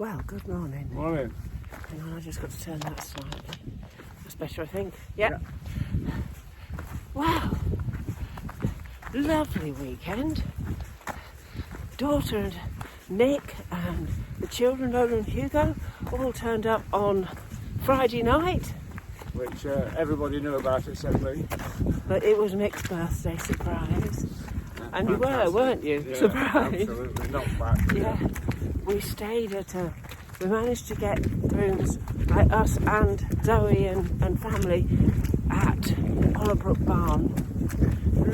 Well, good morning. Morning. Hang on, I just got to turn that slightly. That's better, I think. Yep. Yeah. Wow. Lovely weekend. Daughter and Nick and the children, Lola and Hugo, all turned up on Friday night. Which everybody knew about except me. But it was Mick's birthday surprise. Yeah, and you were, weren't you? Yeah, surprised. Absolutely, not back. Yeah. We stayed at we managed to get rooms, like us and Zoe and family, at Hollowbrook Barn.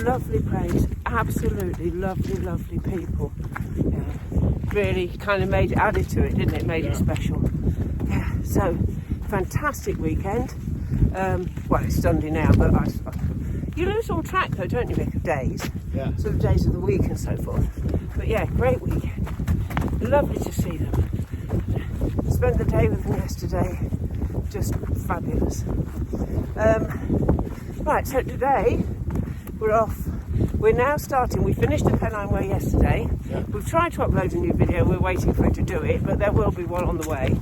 Lovely place, absolutely lovely people. Yeah. Really kind of added to it, didn't it? Made it special. Yeah, so fantastic weekend. Well, it's Sunday now, but you lose all track though, don't you, Mick, of days? Yeah. Sort of days of the week and so forth. But yeah, great weekend. Lovely to see them. Spent the day with them yesterday. Just fabulous. Right, so today we're off. We're now starting. We finished the Pennine Way yesterday. Yeah. We've tried to upload a new video. We're waiting for it to do it, but there will be one on the way.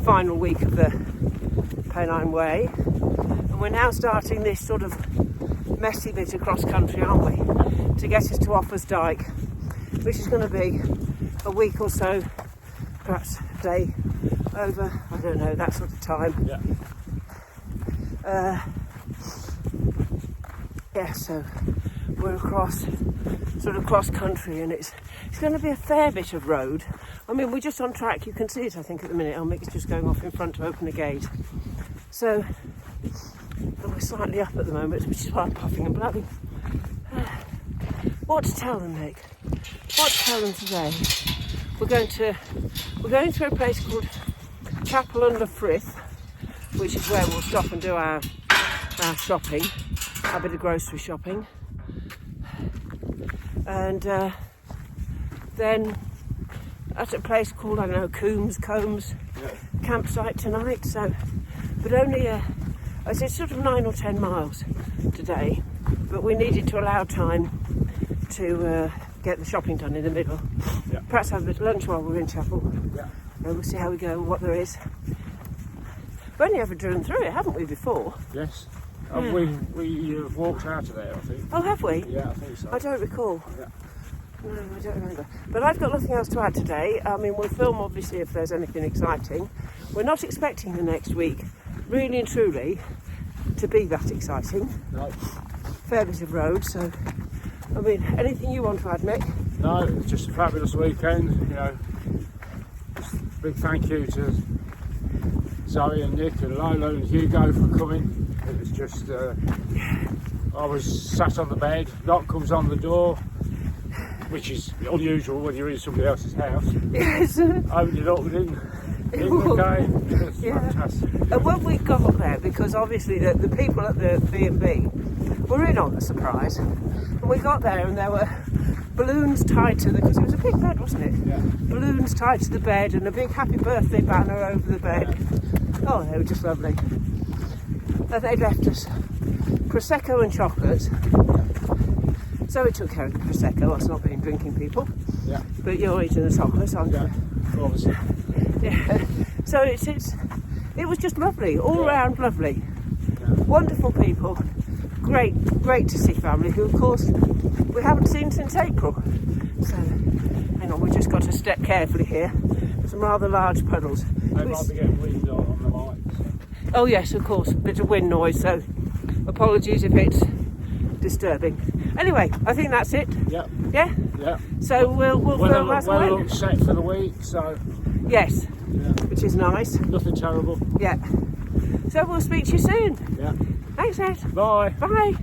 Final week of the Pennine Way. And we're now starting this sort of messy bit of cross country, aren't we? To get us to Offers Dyke, which is going to be a week or so, perhaps a day over, I don't know, that sort of time. Yeah. So we're across, sort of cross country, and it's going to be a fair bit of road. I mean, we're just on track, you can see it I think at the minute. Mick's just going off in front to open a gate. So, and we're slightly up at the moment, which is why I'm puffing and blowing. What to tell them, Mick? What to tell them today? We're going to a place called Chapel under Frith, which is where we'll stop and do our shopping, a bit of grocery shopping, and then at a place called, I don't know, Combs campsite tonight. So, but only it's sort of 9 or 10 miles today, but we needed to allow time to get the shopping done in the middle. Yeah. Perhaps have a bit of lunch while we're in Chapel. Yeah. And we'll see how we go and what there is. We've only ever driven through it, haven't we, before? Yes. Yeah. We walked out of there, I think. Oh, have we? Yeah, I think so. I don't recall. Yeah. No, I don't remember. But I've got nothing else to add today. I mean, we'll film, obviously, if there's anything exciting. We're not expecting the next week, really and truly, to be that exciting. No. Fair bit of road, so... I mean, anything you want to add, Mick? No, it's just a fabulous weekend, you know. Just a big thank you to Zoe and Nick and Lola and Hugo for coming. It was just, I was sat on the bed, knock comes on the door, which is unusual when you're in somebody else's house. Yes. Opened it up and in the cave. It was fantastic. And when we got there, because obviously the people at the B&B were in on the surprise, and we got there and there were balloons tied to because it was a big bed, wasn't it? Yeah. Balloons tied to the bed and a big happy birthday banner over the bed. Oh, they were just lovely. And they left us Prosecco and chocolate. So we took care of the Prosecco, us not being drinking people. Yeah. But you're eating the chocolate, aren't you? Yeah, obviously. Yeah. So it was just lovely, all round lovely. Yeah. Wonderful people. Great to see family who, of course, we haven't seen since April. So, hang on, we've just got to step carefully here. Some rather large puddles. They might be getting wind on the mic. So. Oh yes, of course, a bit of wind noise, so apologies if it's disturbing. Anyway, I think that's it. Yeah. Yeah? Yeah. So we'll film as and when. Well set for the week, so... Yes, Yeah. which is nice. Nothing terrible. Yeah. So we'll speak to you soon. Yeah. Thanks, Ed. Bye. Bye.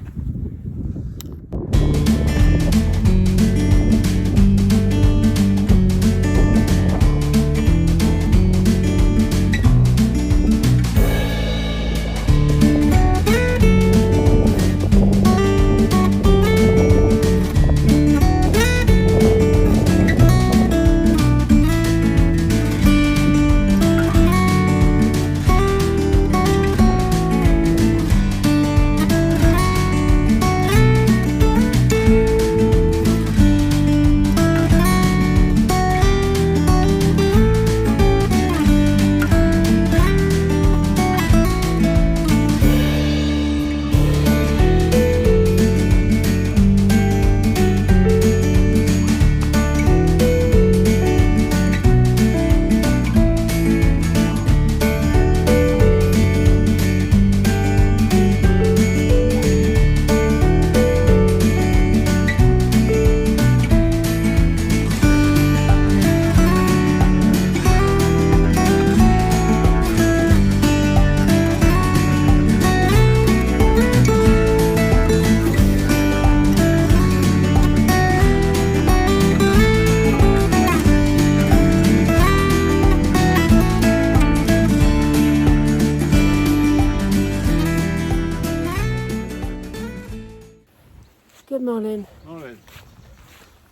Morning.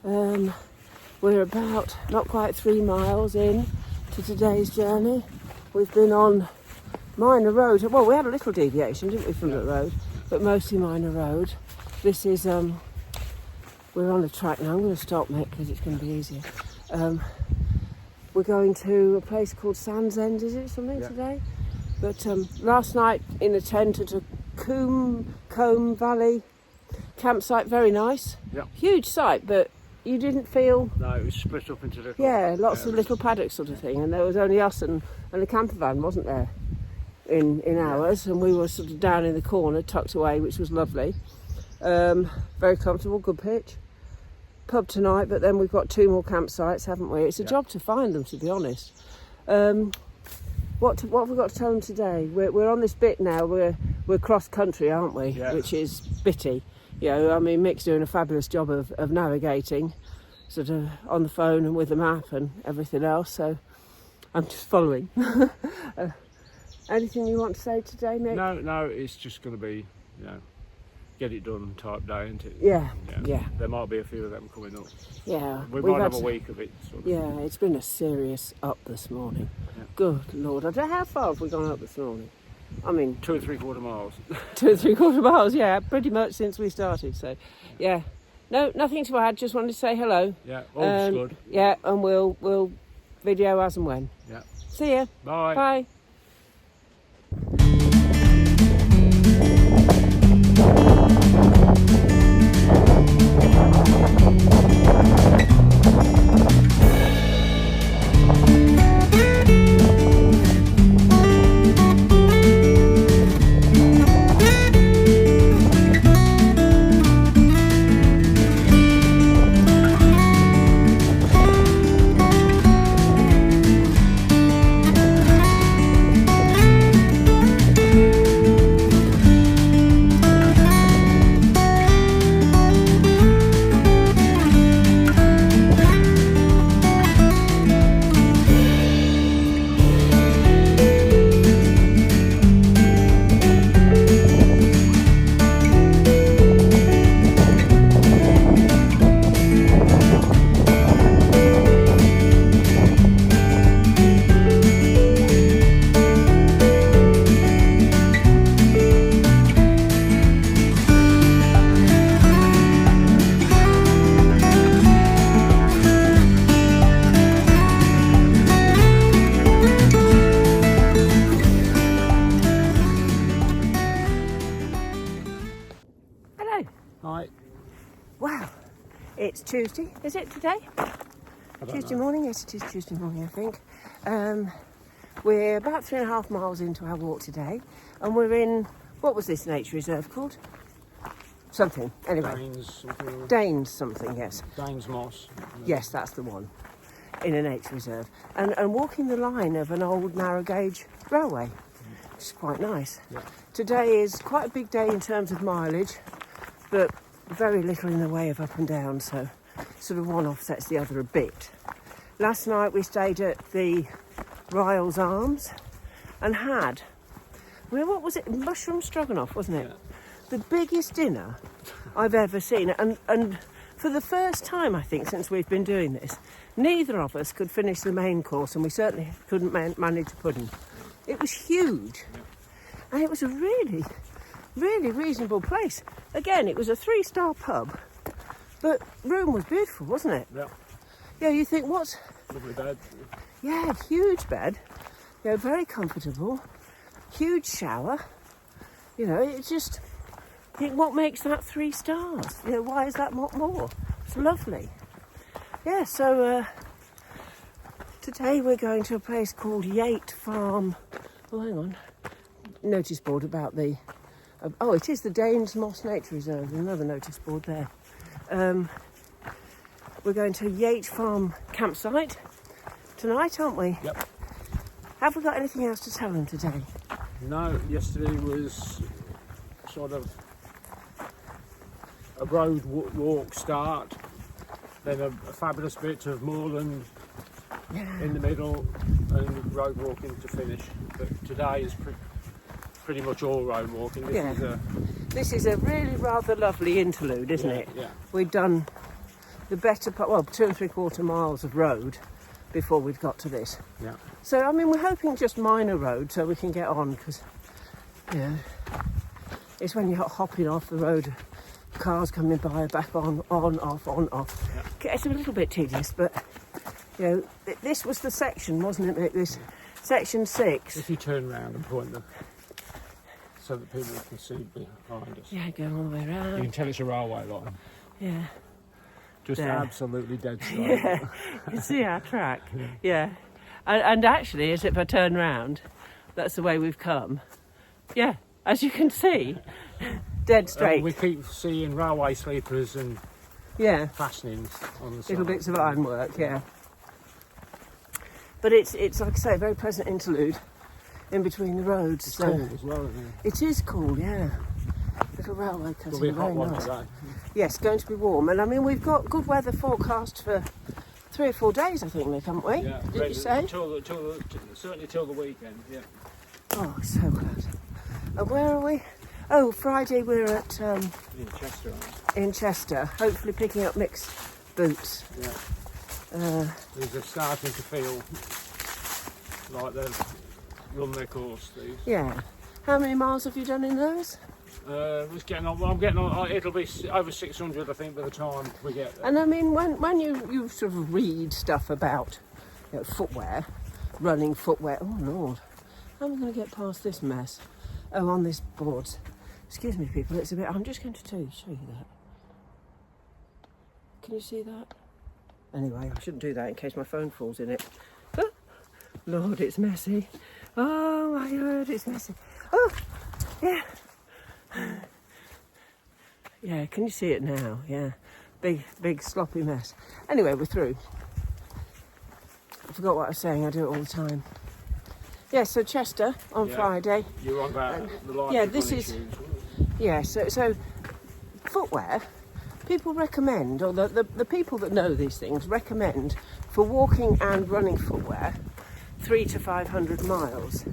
Morning. We're about not quite 3 miles in to today's journey. We've been on minor road. Well, we had a little deviation, didn't we, from the road, but mostly minor road. This is we're on the track now. I'm going to stop, mate, because it's going to be easier. We're going to a place called Sands End, is it something today? But last night in a tent at a Combe Valley campsite, very nice. Yeah. Huge site, but you didn't feel... No, it was split up into little... Yeah, lots of little paddocks sort of thing, and there was only us and a camper van, wasn't there, in ours, and we were sort of down in the corner, tucked away, which was lovely. Very comfortable, good pitch. Pub tonight, but then we've got 2 more campsites, haven't we? It's a job to find them, to be honest. What have we got to tell them today? We're on this bit now. We're cross country, aren't we? Yeah. Which is bitty. You know, I mean, Mick's doing a fabulous job of navigating, sort of on the phone and with the map and everything else. So I'm just following. Anything you want to say today, Mick? No, it's just going to be, you know, get it done type day, isn't it? Yeah. There might be a few of them coming up. Yeah. We might have a week of it. Sort of. Yeah, it's been a serious up this morning. Yeah. Good Lord. I don't know how far have we gone up this morning? I mean, 2 3/4 miles. 2 3/4 miles, yeah, pretty much since we started. So, yeah. No, nothing to add. Just wanted to say hello. Yeah, all's good. Yeah, and we'll video as and when. Yeah. See ya. Bye. Bye. Hi. Wow. It's Tuesday, is it today? Tuesday morning, yes it is Tuesday morning I think. We're about 3.5 miles into our walk today and we're in, what was this nature reserve called? Something, anyway. Danes something, yes. Danes Moss. Yes, that's the one, in a nature reserve. And walking the line of an old narrow gauge railway, which is quite nice. Yeah. Today is quite a big day in terms of mileage, but very little in the way of up and down, so sort of one offsets the other a bit. Last night we stayed at the Ryals Arms and had, well, what was it? Mushroom stroganoff, wasn't it? Yeah. The biggest dinner I've ever seen, and for the first time I think since we've been doing this, neither of us could finish the main course, and we certainly couldn't manage pudding. It was huge, and it was a really reasonable place. Again, it was a 3-star pub, but room was beautiful, wasn't it? Yeah. Yeah, you think, what's... Lovely bed. Yeah, huge bed. You know, very comfortable. Huge shower. You know, it's just... I think, what makes that 3 stars? You know, why is that not more? It's lovely. Yeah, so today we're going to a place called Yate Farm. Oh, hang on. Notice board about the... oh, it is the Danes Moss Nature Reserve. There's another notice board there. We're going to Yate Farm campsite tonight, aren't we? Yep. Have we got anything else to tell them today? No, yesterday was sort of a road walk start, then a fabulous bit of moorland in the middle, and road walking to finish. But today is pretty much all road walking. Yeah. Is a, This is a really rather lovely interlude, isn't it? Yeah. We've done the better part, well, 2 3/4 miles of road before we've got to this. Yeah. So, I mean, we're hoping just minor road so we can get on, because, you know, it's when you're hopping off the road, cars coming by, back on, off, on, off. Yeah. It's a little bit tedious, but, you know, this was the section, wasn't it, Mick? This section 6. If you turn around and point them so that people can see behind us. Yeah, going all the way You around. can tell it's a railway line. Yeah. Just There. absolutely dead straight. Yeah, you can see our track. Yeah. And actually, as if I turn round, that's the way we've come. Yeah, as you can see, dead straight. We keep seeing railway sleepers and Yeah, fastenings on the side. little bits of ironwork, yeah. But it's like I say, a very pleasant interlude in between the roads. It's so cool as well, isn't it? it is cool, yeah. Little railway It'll be a cutting, hot very one nice. today. Yes, going to be warm. And I mean, we've got good weather forecast for 3 or 4 days, I think, Mick, haven't we? Yeah, Did you say? Certainly till the weekend, yeah. Oh, so glad. And where are we? Oh, Friday we're at In Chester, aren't in Chester, hopefully picking up Mick's boots. we? Yeah. These are starting to feel like they've run their course, these. Yeah. How many miles have you done in those? It's getting on, well, I'm getting on, it'll be over 600, I think, by the time we get there. And I mean, when you sort of read stuff about, you know, footwear, running footwear. Oh Lord, how am I going to get past this mess? Oh, on this board. Excuse me, people. It's a bit. I'm just going to show you that. Can you see that? Anyway, I shouldn't do that in case my phone falls in it. Oh, Lord, it's messy. Oh my word, it's messy. Oh, yeah. Yeah, can you see it now? Yeah. Big sloppy mess. Anyway, we're through. I forgot what I was saying, I do it all the time. Yeah, so Chester on Yeah. Friday. You're on about the line. Yeah, this is- Yeah, so footwear, people recommend, or the people that know these things recommend, for walking and running footwear, 300 to 500 miles.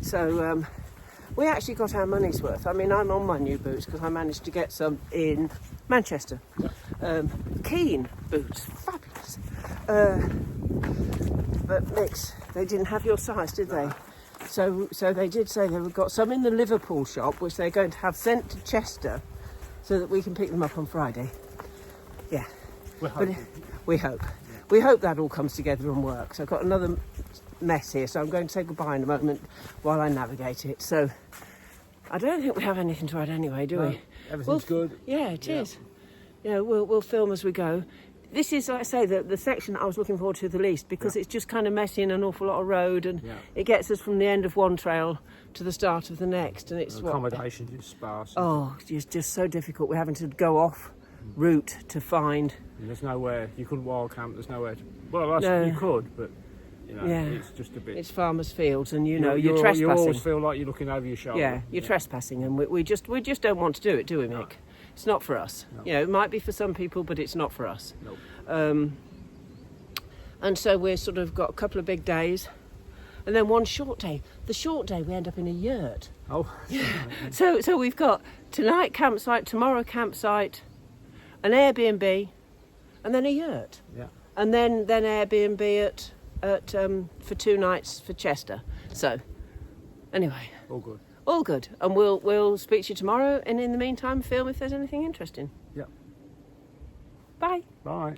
So we actually got our money's worth. I mean, I'm on my new boots because I managed to get some in Manchester. Keen boots, fabulous. But Mix, they didn't have your size, did they? So they did say they've got some in the Liverpool shop, which they're going to have sent to Chester, so that we can pick them up on Friday. Yeah, We're but hoping. we hope. We hope that all comes together and works. I've got another mess here, so I'm going to say goodbye in a moment while I navigate it. So I don't think we have anything to add anyway, do No, we? everything's good. Yeah, it Yeah. is. Yeah, we'll film as we go. This is, like I say, the section I was looking forward to the least, because it's just kind of messy and an awful lot of road, and Yeah. it gets us from the end of one trail to the start of the next, and it's what? Accommodation is sparse. Oh, it's just so difficult. We're having to go off route to find. And there's nowhere, you couldn't wild camp, there's nowhere to, well, that's, No. you could, but, you know, Yeah. it's just a bit. It's farmers' fields, and you know you're You trespassing. always feel like you're looking over your shoulder. Yeah, you're trespassing, and we just don't want to do it, do we, Mick? It's not for us. No. You know, it might be for some people, but it's not for us. Nope. And so we're sort of got a couple of big days, and then one short day. The short day we end up in a yurt. Oh, So we've got tonight campsite, tomorrow campsite, an Airbnb, and then a yurt, yeah. and then Airbnb at for 2 nights for Chester. So anyway, All good. all good, and we'll speak to you tomorrow. And in the meantime, film if there's anything interesting. Yeah. Bye. Bye.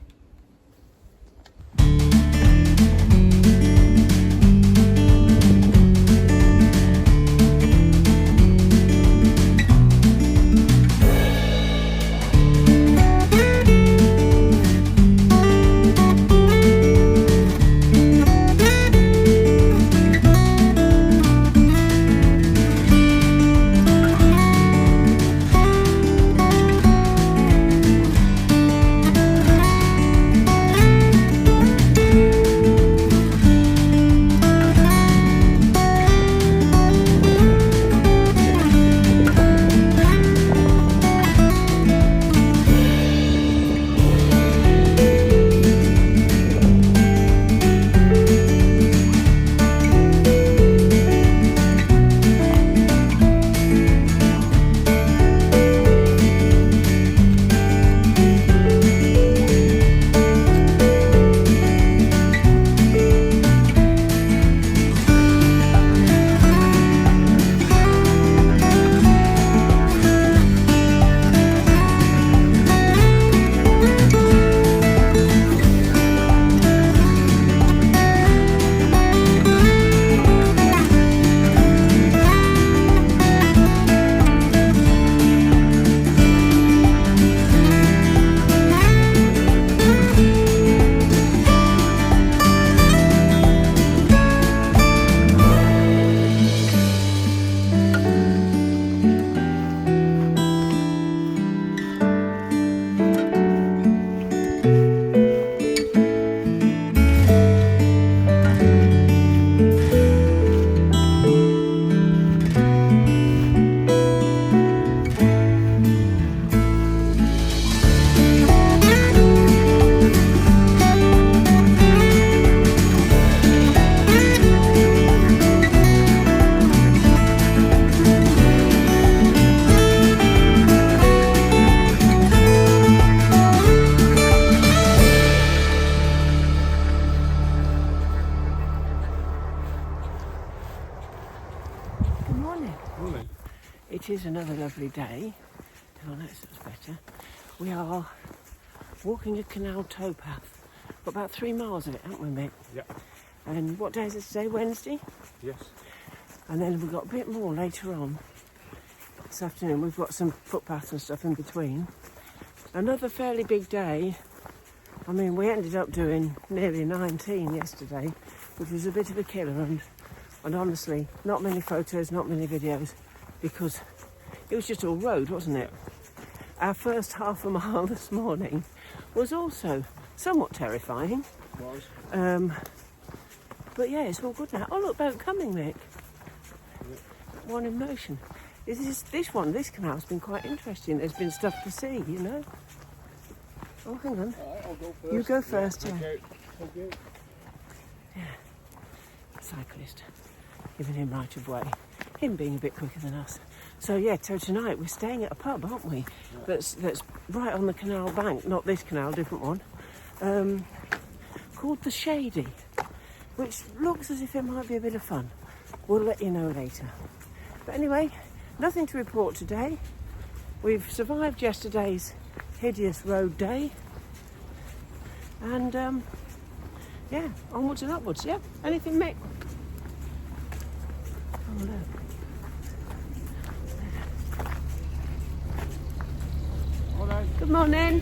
It is another lovely day. Oh, that's better. We are walking a canal towpath. Got about 3 miles of it, haven't we, Mick? Yeah. And what day is it today? Wednesday? Yes. And then we've got a bit more later on this afternoon. We've got some footpaths and stuff in between. Another fairly big day. I mean, we ended up doing nearly 19 yesterday, which was a bit of a killer, and honestly, not many photos, not many videos, because it was just all road, wasn't it? Our first half a mile this morning was also somewhat terrifying. Was. But yeah, it's all good now. Oh, look, boat coming, Mick. Yeah. One in motion. This canal's been quite interesting. There's been stuff to see, you know. Oh, hang on. Alright, I'll go first. You go first, yeah. Okay. Okay. Cyclist, giving him right of way. Him being a bit quicker than us. So yeah, so tonight we're staying at a pub, aren't we? Yeah. That's right on the canal bank, not this canal, different one. Called the Shady, which looks as if it might be a bit of fun. We'll let you know later. But anyway, nothing to report today. We've survived yesterday's hideous road day. And yeah, onwards and upwards, yeah? Anything, Mick? Oh, look. Morning. Good morning. You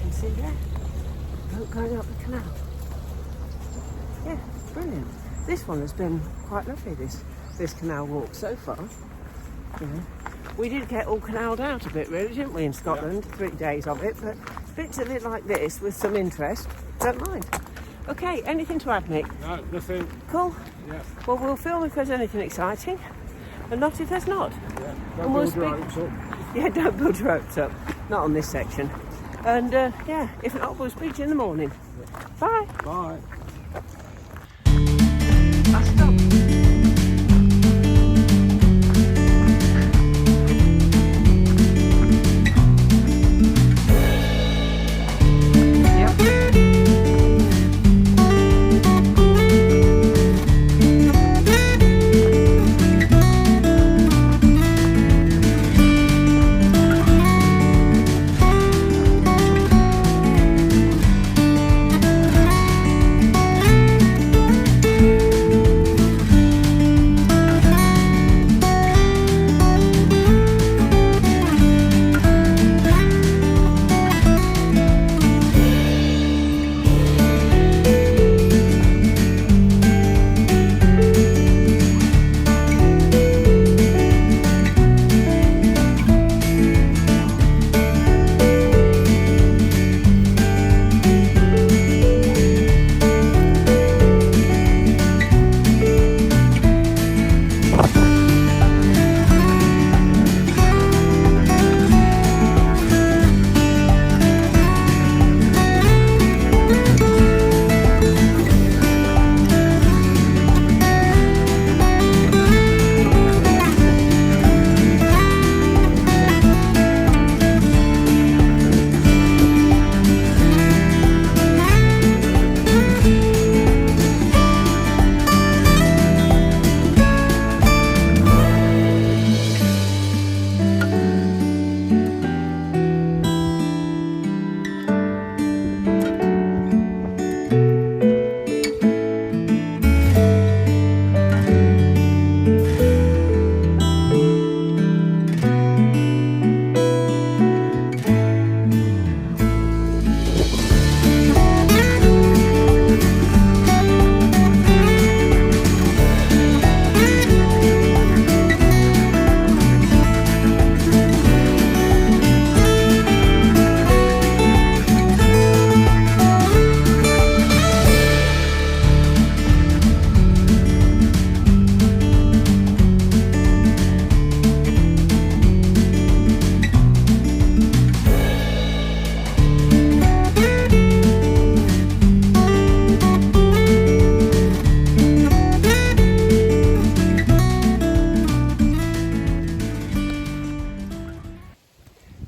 can see there, boat going up the canal. Yeah, brilliant. This one has been quite lovely, this canal walk so far. You know, we did get all canaled out a bit, really, didn't we, in Scotland? Yeah. 3 days of it, but bits of it like this with some interest, don't mind. Okay, anything to add, Mick? No, nothing. Cool. Yeah. Well, we'll film if there's anything exciting, and not if there's not. Yeah. And we'll Don't build your hopes up. Yeah, don't build your hopes up. Not on this section. And yeah, if not, we'll speak to you in the morning. Yeah. Bye. Bye. I'll stop.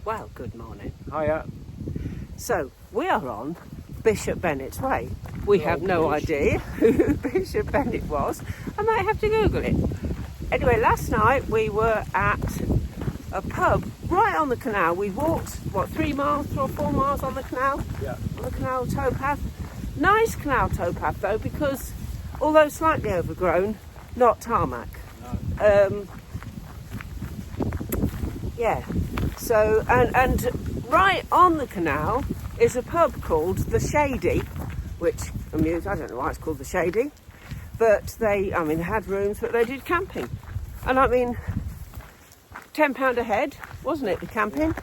Well, good morning. Hiya. So, we are on Bishop Bennet's Way, We have no idea who Bishop Bennett was. I might have to Google it. Anyway, last night we were at a pub right on the canal. We walked, 3 or 4 miles on the canal? Yeah. On the canal towpath. Nice canal towpath though, because although slightly overgrown, not tarmac. No. Yeah. So, and right on the canal is a pub called The Shady, which amused, I don't know why it's called The Shady, but they had rooms, but they did camping. And I mean, £10 a head, wasn't it, the camping?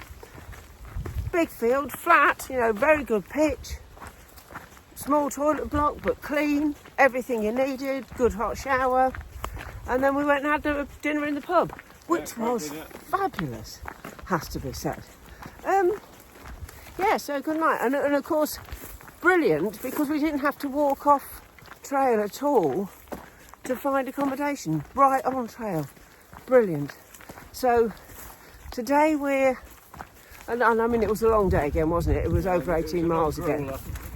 Big field, flat, very good pitch. Small toilet block, but clean. Everything you needed, good hot shower. And then we went and had a dinner in the pub, which was fabulous, has to be said. Yeah, so good night. And of course, brilliant, because we didn't have to walk off trail at all to find accommodation. Right on trail. Brilliant. So today and I mean, it was a long day again, wasn't it? It was over 18 miles again.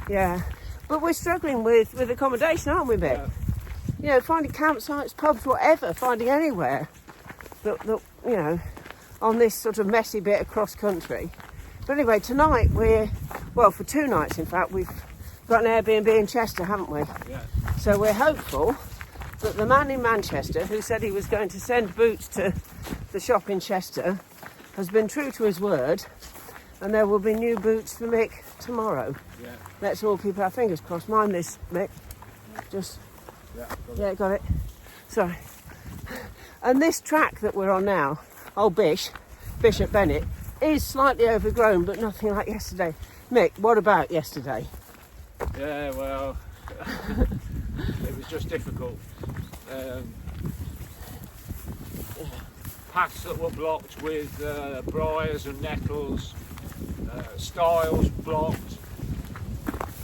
Yeah. But we're struggling with accommodation, aren't we, Mick? Yeah. Finding campsites, pubs, whatever, finding anywhere that on this sort of messy bit across country. But anyway, tonight for 2 nights in fact, we've got an Airbnb in Chester, haven't we? Yeah. So we're hopeful that the man in Manchester who said he was going to send boots to the shop in Chester has been true to his word, and there will be new boots for Mick tomorrow. Yeah. Let's all keep our fingers crossed. Mind this, Mick. Got it. Sorry. And this track that we're on now, old Bishop Bennett, is slightly overgrown, but nothing like yesterday. Mick, what about yesterday? Yeah, well, it was just difficult. Paths that were blocked with briars and nettles, stiles blocked.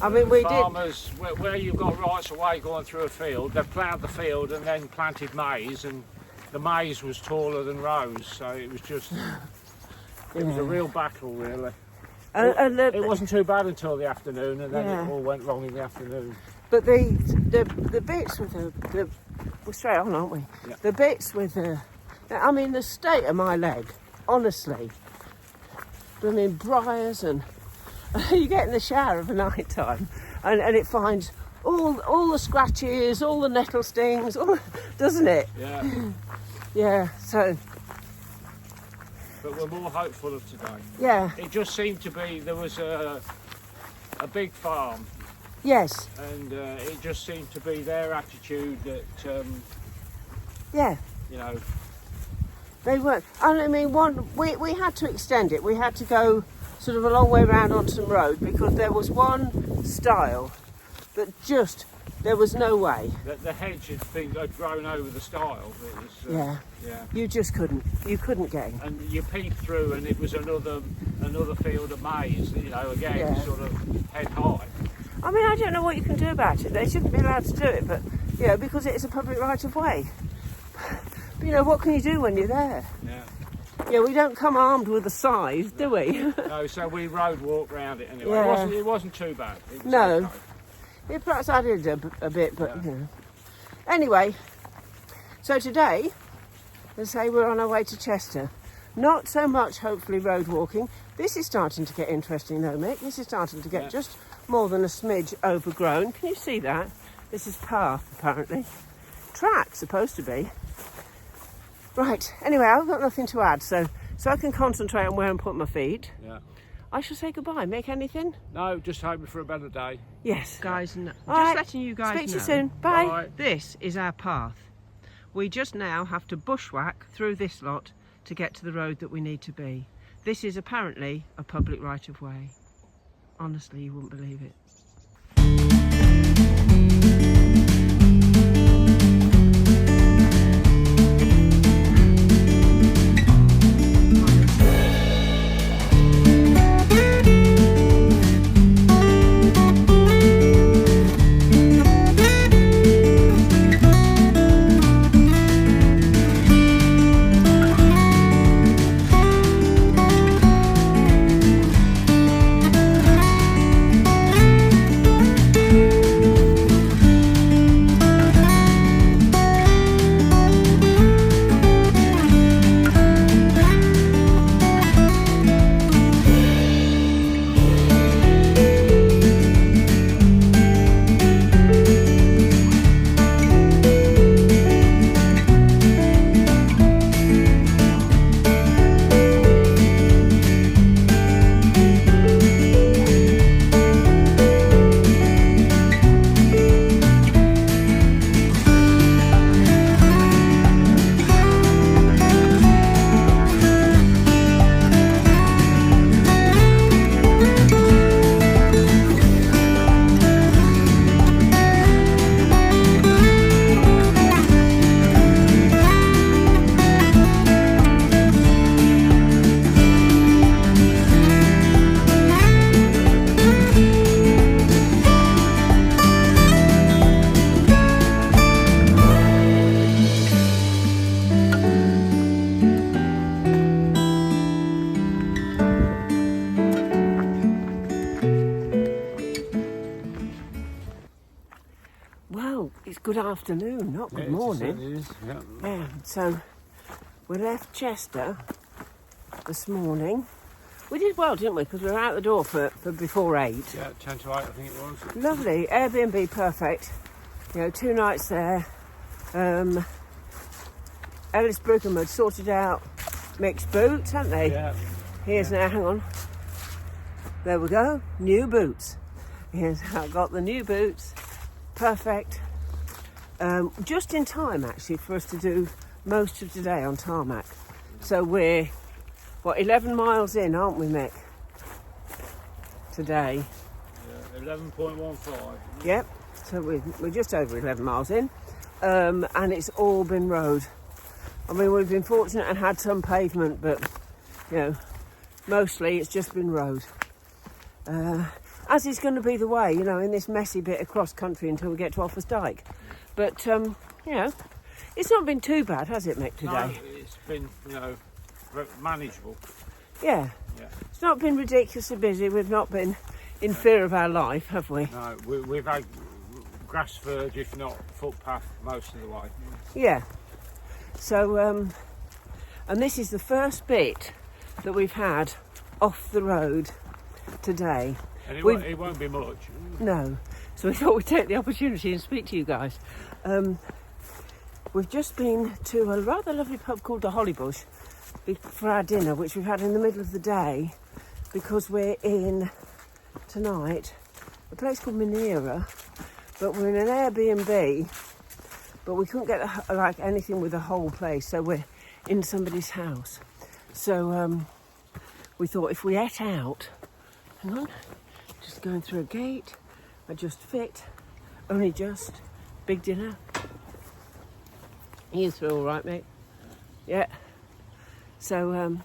I mean, we did. Farmers, where you've got rights of way going through a field, they've ploughed the field and then planted maize, and the maize was taller than rows, so it was just, it was a real battle, really. It wasn't too bad until the afternoon, and then it all went wrong in the afternoon. But the bits with we're straight on, aren't we? Yeah. The bits with the state of my leg, honestly. I mean, briars, and you get in the shower of a night time and it finds all the scratches, all the nettle stings, doesn't it? Yeah. Yeah, so. But we're more hopeful of today. Yeah. It just seemed to be, there was a big farm. Yes. And it just seemed to be their attitude that, yeah. They weren't. And I mean, we had to extend it. We had to go sort of a long way round on some road because there was one stile that there was no way. The hedge had grown over the stile. It was, yeah. You just couldn't get in. And you peeped through, and it was another field of maize. Again, sort of head high. I mean, I don't know what you can do about it. They shouldn't be allowed to do it, but because it is a public right of way. But what can you do when you're there? Yeah. Yeah, we don't come armed with a scythe, do we? No, so we road walked round it anyway. Yeah. It wasn't too bad. It was no. okay. It perhaps added a bit, but Anyway, so today, let's say we're on our way to Chester. Not so much, hopefully, road walking. This is starting to get interesting, though, Mick. This is starting to get just more than a smidge overgrown. Can you see that? This is path, apparently. Track, supposed to be. Right, anyway, I've got nothing to add, so I can concentrate on where I'm putting my feet. Yeah. I shall say goodbye. Make anything? No, just hoping for a better day. Yes. Guys, just right. letting you guys know. Speak to you soon. Bye. Bye. This is our path. We just now have to bushwhack through this lot to get to the road that we need to be. This is apparently a public right of way. Honestly, you wouldn't believe it. good afternoon, not good morning. It is, yeah. Yeah, so we left Chester this morning. We did well, didn't we? Because we were out the door for before 8. Yeah, 10 to 8 I think it was. Lovely, Airbnb perfect. 2 nights there. Ellis Brookham had sorted out mixed boots, hadn't they? Yeah. Here's now, hang on. There we go, new boots. Here's how I got the new boots. Perfect. Just in time, actually, for us to do most of today on tarmac. So we're, 11 miles in, aren't we, Mick? Today. Yeah, 11.15. Yep. So we're just over 11 miles in. And it's all been road. I mean, we've been fortunate and had some pavement, but, mostly it's just been road. As is going to be the way, in this messy bit of cross country until we get to Offers Dyke. But, it's not been too bad, has it, Mick, today? No, it's been, manageable. Yeah. It's not been ridiculously busy. We've not been in fear of our life, have we? No, we've had grass verge, if not footpath, most of the way. Yeah. So, and this is the first bit that we've had off the road today. And it won't be much. No. So we thought we'd take the opportunity and speak to you guys. We've just been to a rather lovely pub called the Hollybush for our dinner, which we've had in the middle of the day, because we're in tonight a place called Mineira, but we're in an Airbnb, but we couldn't get anything with the whole place, so we're in somebody's house. So we thought if we ate out, hang on, just going through a gate, I just fit, only just, big dinner. You through all right, mate? Yeah. So,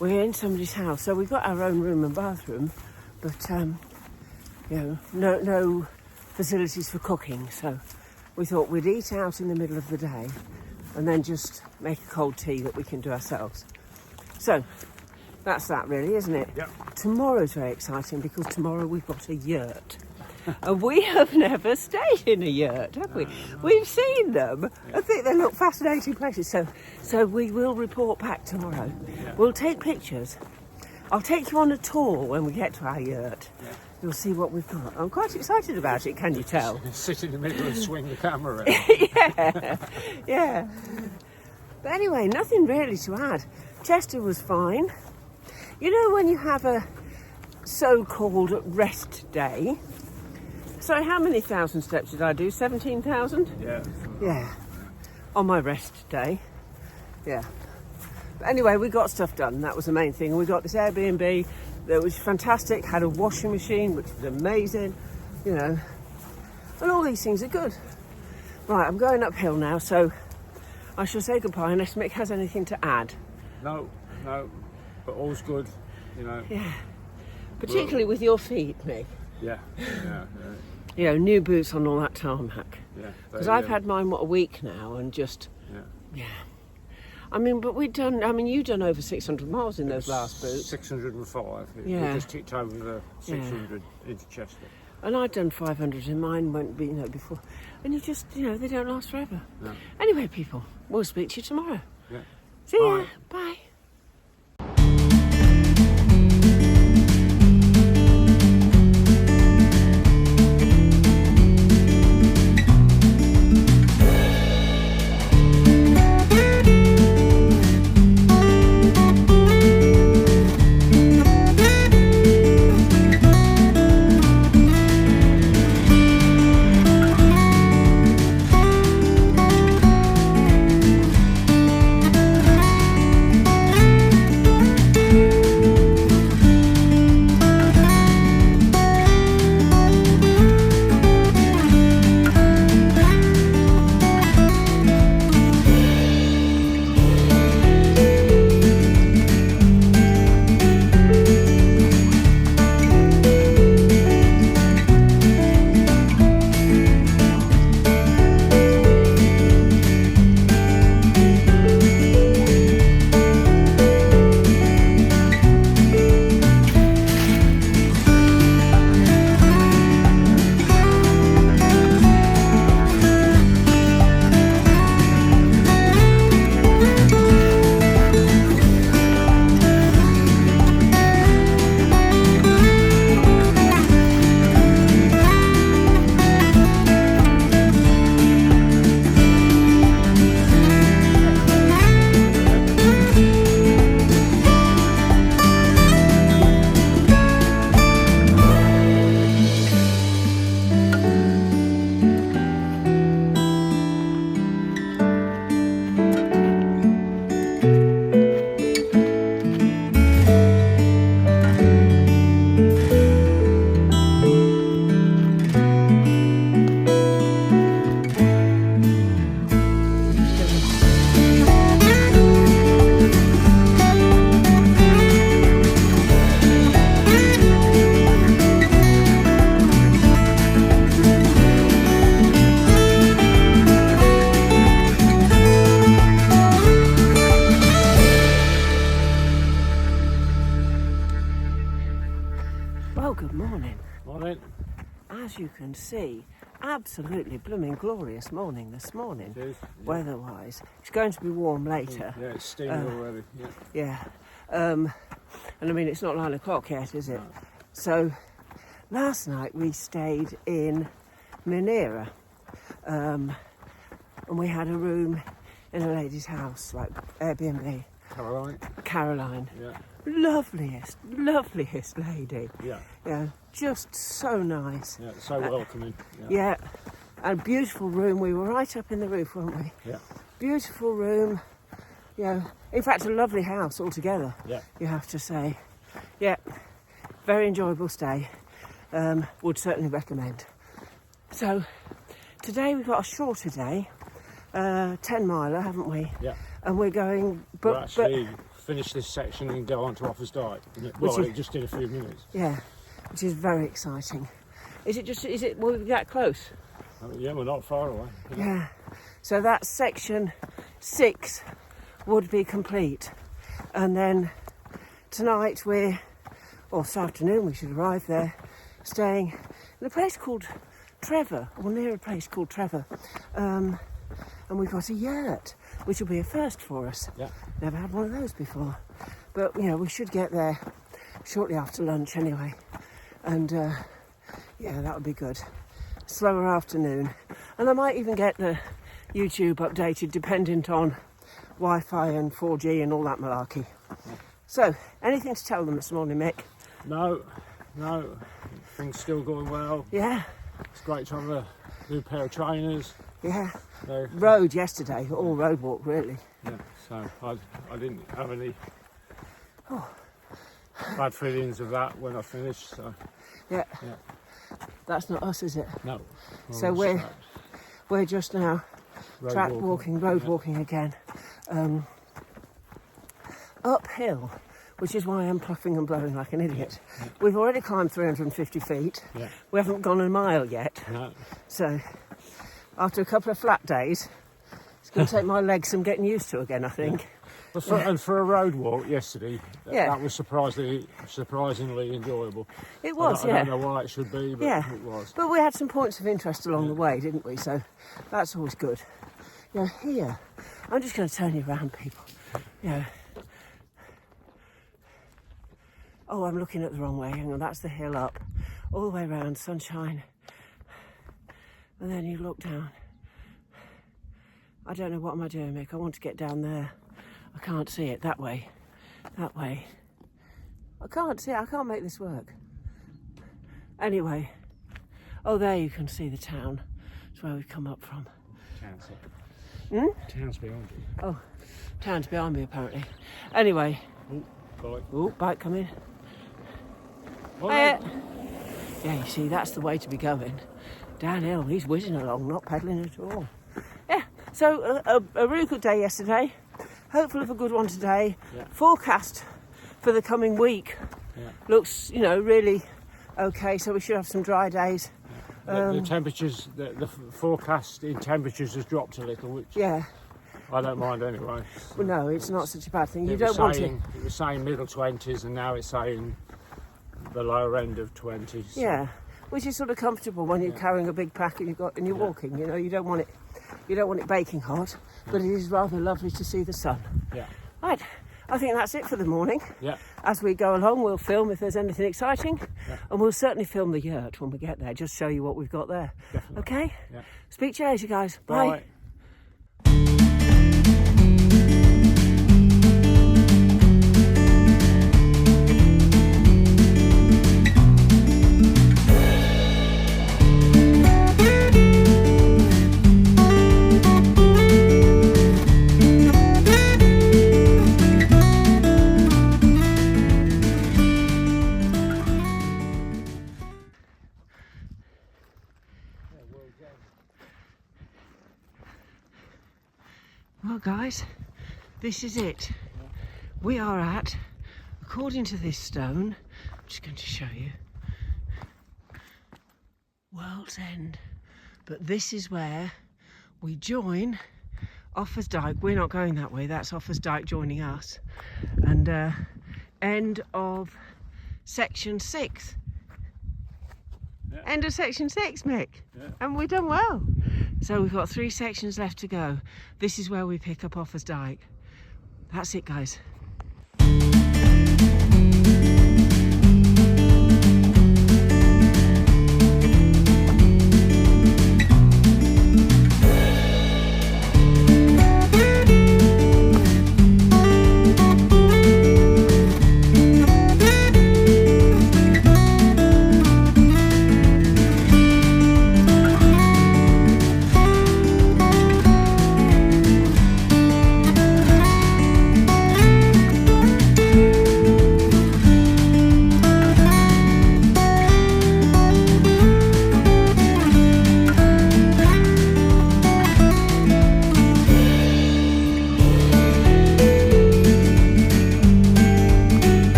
we're in somebody's house. So we've got our own room and bathroom, but, no facilities for cooking. So we thought we'd eat out in the middle of the day and then just make a cold tea that we can do ourselves. So that's that really, isn't it? Yep. Tomorrow's very exciting because tomorrow we've got a yurt. And we have never stayed in a yurt, have we? We've seen them. Yeah. I think they look fascinating places. So we will report back tomorrow. Yeah. We'll take pictures. I'll take you on a tour when we get to our yurt. Yeah. You'll see what we've got. I'm quite excited about it, can you tell? Sit in the middle and swing the camera around. Yeah. But anyway, nothing really to add. Chester was fine. When you have a so-called rest day. So how many thousand steps did I do? 17,000? Yeah. Yeah. On my rest day. Yeah. But anyway, we got stuff done. That was the main thing. We got this Airbnb that was fantastic. Had a washing machine, which was amazing. And all these things are good. Right, I'm going uphill now, so I shall say goodbye unless Mick has anything to add. No. But all's good, Yeah. Particularly with your feet, Mick. Yeah. New boots on all that tarmac. Yeah. Because I've had mine, a week now, and just... Yeah. I mean, but you've done over 600 miles in those last boots. 605. Yeah. We just ticked over the 600 into Chester. And I'd done 500 in mine, went before. And you just, they don't last forever. No. Anyway, people, we'll speak to you tomorrow. Yeah. See ya. Bye. Well, good morning. Morning. As you can see, absolutely blooming glorious morning this morning, Cheers. weather-wise. It's going to be warm later. Yeah, it's steaming already. Yeah. Yeah. And I mean, it's not 9 o'clock yet, is it? No. So, last night we stayed in Mineira. And we had a room in a lady's house, like Airbnb. Caroline. Yeah. Loveliest lady. Yeah. Yeah, just so nice. Yeah. So welcoming. Yeah, and beautiful room. We were right up in the roof, weren't we? Yeah. Beautiful room. Yeah, in fact, a lovely house altogether. Yeah. You have to say. Yeah, very enjoyable stay. Would certainly recommend. So, today we've got a shorter day, 10 miler, haven't we? Yeah. And we're going. We'll actually finish this section and go on to Offa's Dyke. Well, just in a few minutes. Yeah, which is very exciting. Is it, will we be that close? Yeah, we're not far away. Yeah. So that section 6 would be complete. And then tonight this afternoon we should arrive there, staying in a place called Trevor, or near a place called Trevor. And we've got a yurt, which will be a first for us. Yeah. Never had one of those before. But, we should get there shortly after lunch anyway. And, yeah, that would be good. Slower afternoon. And I might even get the YouTube updated, dependent on Wi-Fi and 4G and all that malarkey. Yeah. So, anything to tell them this morning, Mick? No. Things still going well. Yeah? It's great to have a new pair of trainers. Yeah. So, Road yesterday, all road walk, really. yeah, so I didn't have any bad feelings of that when I finished. So Yeah. yeah. That's not us, is it? No. So we're just now road walking. walking again. Uphill, which is why I'm puffing and blowing like an idiot. Yeah. We've already climbed 350 feet. Yeah. We haven't gone a mile yet. No. So, after a couple of flat days, it's going to take my legs some getting used to again, I think. Yeah. And for a road walk yesterday, Yeah. that was surprisingly enjoyable. It was, I don't know why it should be, but Yeah. it was. But we had some points of interest along the way, didn't we? So, that's always good. Here, I'm just going to turn you around, people. Oh, I'm looking at the wrong way. Hang on, that's the hill up. All the way round, sunshine. And then you look down. I don't know what am I doing, Mick. I want to get down there. I can't see it. That way. That way. I can't see it. I can't make this work. Anyway. Oh, there you can see the town. That's where we've come up from. Town's behind you. Oh, town's behind me, apparently. Anyway. Bike. Oh, bike coming. Morning. Yeah, you see, that's the way to be going. Downhill, he's whizzing along, not pedalling at all. Yeah, so a really good day yesterday. Hopeful of a good one today. Yeah. Forecast for the coming week looks, really okay, so we should have some dry days. The temperatures, the forecast in temperatures has dropped a little, which I don't mind anyway. Well, no, it's not such a bad thing. You It don't want it. It was saying middle 20s, and now it's saying the lower end of 20s. Yeah, which is sort of comfortable when you're carrying a big pack and you're walking. You don't want it baking hot, but it is rather lovely to see the sun. Yeah. Right, I think that's it for the morning. Yeah. As we go along, we'll film if there's anything exciting, and we'll certainly film the yurt when we get there. Just show you what we've got there. Definitely. Okay. Yeah. Speak to you later, guys. Bye. Bye. Well, guys, this is it. We are at, according to this stone, I'm just going to show you, World's End. But this is where we join Offa's Dyke. We're not going that way, that's Offa's Dyke joining us. And end of section 6. Yeah. End of section 6, Mick. Yeah. And we've done well. So we've got 3 sections left to go. This is where we pick up Offers Dyke. That's it, guys.